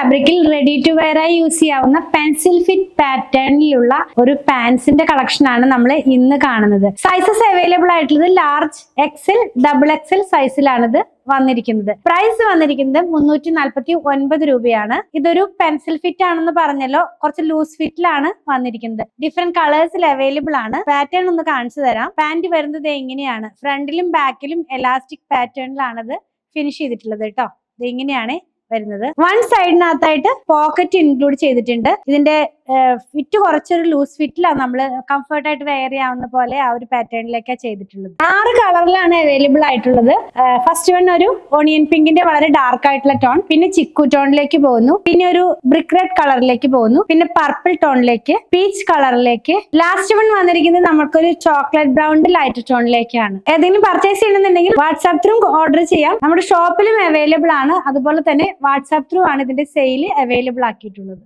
ഫാബ്രിക്കിൽ ready to wear ആയി use ചെയ്യാവുന്ന പെൻസിൽ ഫിറ്റ് പാറ്റേണിലുള്ള ഒരു പാൻസിന്റെ കളക്ഷൻ ആണ് നമ്മൾ ഇന്ന് കാണുന്നത്. സൈസസ് അവൈലബിൾ ആയിട്ടുള്ളത് ലാർജ്, എക്സൽ, ഡബിൾ എക്സൽ സൈസിലാണിത് വന്നിരിക്കുന്നത്. പ്രൈസ് വന്നിരിക്കുന്നത് 349 രൂപയാണ്. ഇതൊരു പെൻസിൽ ഫിറ്റ് ആണെന്ന് പറഞ്ഞല്ലോ, കുറച്ച് ലൂസ് ഫിറ്റിലാണ് വന്നിരിക്കുന്നത്. ഡിഫറെന്റ് കളേഴ്സിൽ അവൈലബിൾ ആണ്. പാറ്റേൺ ഒന്ന് കാണിച്ചു തരാം. പാന്റ് വരുന്നത് ഇങ്ങനെയാണ്. ഫ്രണ്ടിലും ബാക്കിലും എലാസ്റ്റിക് പാറ്റേണിലാണത് ഫിനിഷ് ചെയ്തിട്ടുള്ളത് കേട്ടോ. ഇത് ഇങ്ങനെയാണ് വരുന്നത്. വൺ സൈഡിനകത്തായിട്ട് പോക്കറ്റ് ഇൻക്ലൂഡ് ചെയ്തിട്ടുണ്ട്. ഇതിന്റെ ഫിറ്റ് കുറച്ചൊരു ലൂസ് ഫിറ്റിലാണ് നമ്മൾ കംഫർട്ട് ആയിട്ട് വെയർ ചെയ്യാവുന്ന പോലെ ആ ഒരു പാറ്റേണിലേക്കാണ് ചെയ്തിട്ടുള്ളത്. 6 കളറിലാണ് അവൈലബിൾ ആയിട്ടുള്ളത്. ഫസ്റ്റ് വൺ ഒരു ഓണിയൻ പിങ്കിന്റെ വളരെ ഡാർക്ക് ആയിട്ടുള്ള ടോൺ, പിന്നെ ചിക്കു ടോണിലേക്ക് പോകുന്നു, പിന്നെ ഒരു ബ്രിക്ക് റെഡ് കളറിലേക്ക് പോകുന്നു, പിന്നെ പർപ്പിൾ ടോണിലേക്ക്, പീച്ച് കളറിലേക്ക്, ലാസ്റ്റ് വൺ വന്നിരിക്കുന്നത് നമുക്കൊരു ചോക്ലേറ്റ് ബ്രൗൺ ലൈറ്റ് ടോണിലേക്കാണ്. ഏതെങ്കിലും പർച്ചേസ് ചെയ്യണമെന്നുണ്ടെങ്കിൽ വാട്സാപ്പ് ത്രൂ ഓർഡർ ചെയ്യാം. നമ്മുടെ ഷോപ്പിലും അവൈലബിൾ ആണ്. അതുപോലെ തന്നെ വാട്സാപ്പ് ത്രൂ ആണ് ഇതിന്റെ സെയിൽ അവൈലബിൾ ആക്കിയിട്ടുള്ളത്.